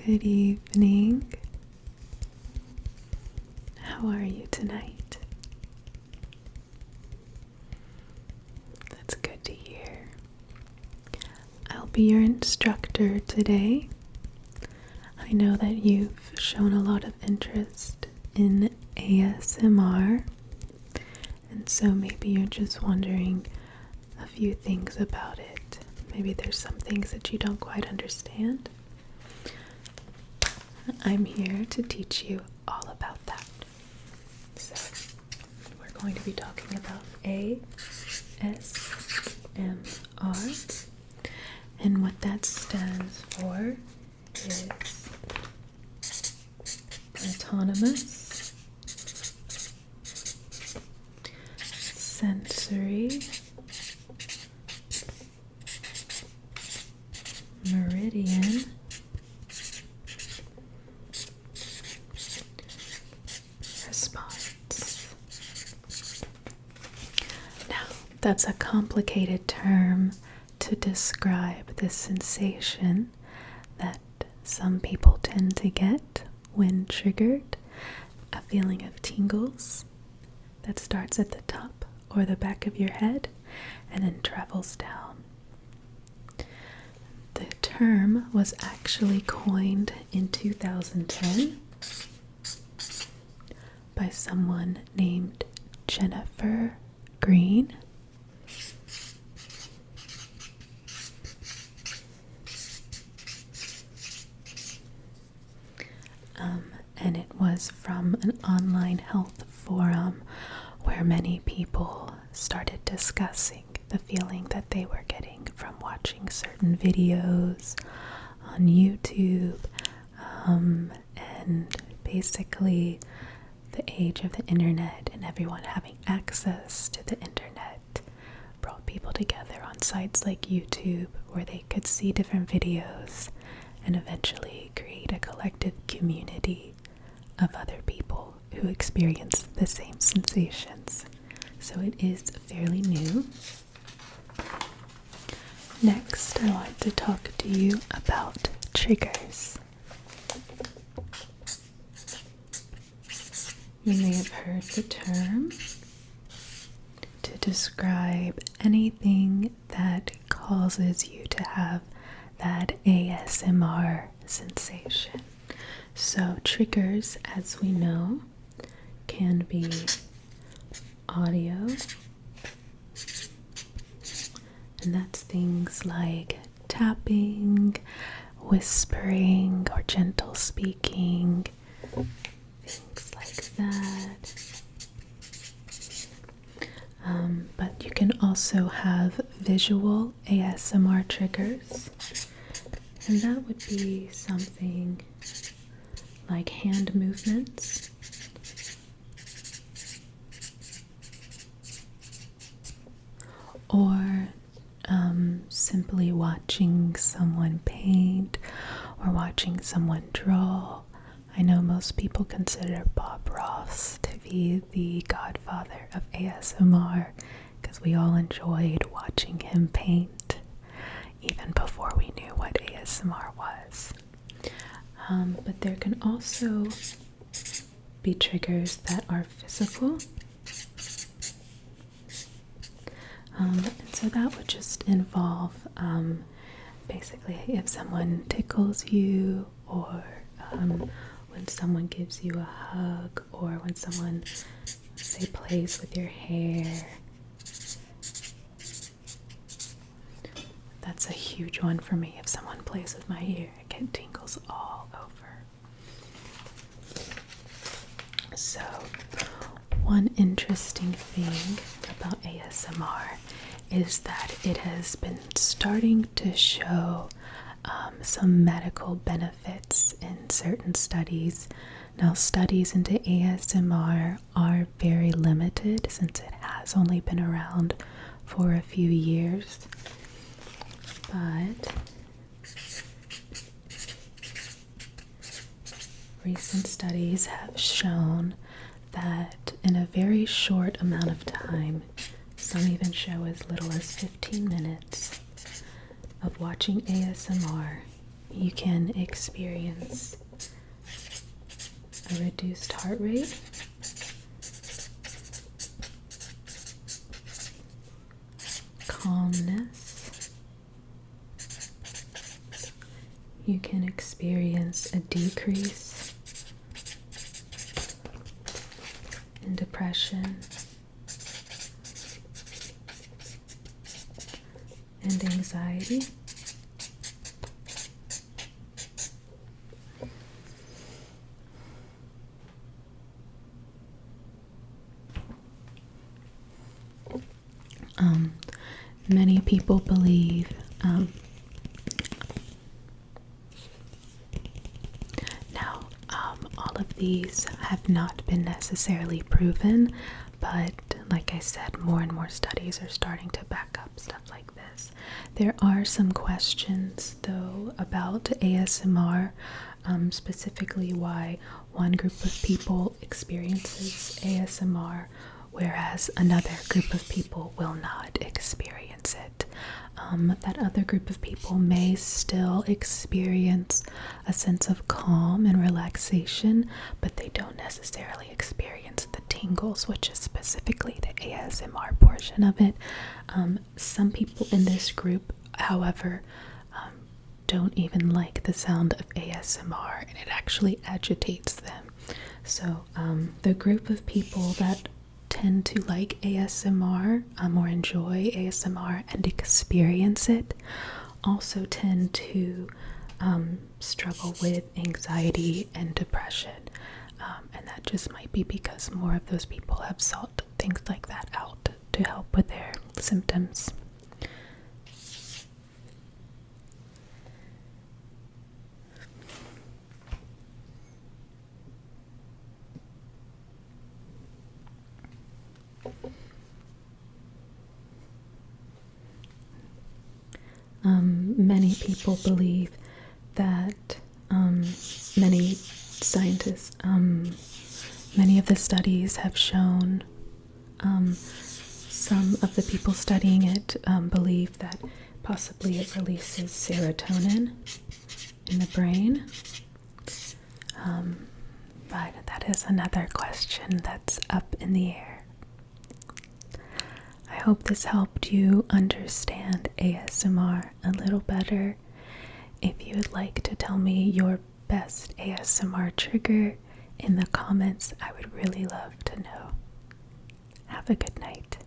Good evening. How are you tonight? That's good to hear. I'll be your instructor today. I know that you've shown a lot of interest in ASMR, and so maybe you're just wondering a few things about it. Maybe there's some things that you don't quite understand. I'm here to teach you all about that. So, we're going to be talking about ASMR, and what that stands for is Autonomous Sensory Meridian Response. Now, that's a complicated term to describe the sensation that some people tend to get when triggered, a feeling of tingles that starts at the top or the back of your head and then travels down. The term was actually coined in 2010 by someone named Jennifer Green. And it was from an online health forum where many people started discussing the feeling that they were getting from watching certain videos on YouTube, and basically the age of the internet and everyone having access to the internet brought people together on sites like YouTube where they could see different videos and eventually create a collective community of other people who experience the same sensations. So it is fairly new. Next, I want to talk to you about triggers. You may have heard the term to describe anything that causes you to have that ASMR sensation. So triggers, as we know, can be audio, and that's things like tapping, whispering, or gentle speaking, things like that. But you can also have visual ASMR triggers, and that would be something like hand movements, or simply watching someone paint or watching someone draw. I know most people consider Bob Ross to be the godfather of ASMR because we all enjoyed watching him paint even before we knew what ASMR was. But there can also be triggers that are physical. And so that would just involve basically if someone tickles you, or when someone gives you a hug, or when someone, say, plays with your hair. That's a huge one for me. If someone plays with my hair, I get tingles all over. So, one interesting thing about ASMR is that it has been starting to show some medical benefits in certain studies. Now, studies into ASMR are very limited since it has only been around for a few years. But recent studies have shown that in a very short amount of time, some even show as little as 15 minutes of watching ASMR, You can experience a reduced heart rate, calmness. You can experience a decrease in depression and anxiety. Many people believe all of these have not been necessarily proven, but like I said, more and more studies are starting to back up stuff like this. There are some questions though about ASMR, specifically why one group of people experiences ASMR whereas another group of people will not experience it. That other group of people may still experience a sense of calm and relaxation, but they don't necessarily experience the tingles, which is specifically the ASMR portion of it. Some people in this group, however, don't even like the sound of ASMR, and it actually agitates them. So the group of people that tend to like ASMR or enjoy ASMR and experience it also tend to struggle with anxiety and depression, and that just might be because more of those people have sought things like that out to help with their symptoms. Many people believe that many scientists, many of the studies have shown, some of the people studying it believe that possibly it releases serotonin in the brain. But that is another question that's up in the air. I hope this helped you understand ASMR a little better. If you would like to tell me your best ASMR trigger in the comments, I would really love to know. Have a good night.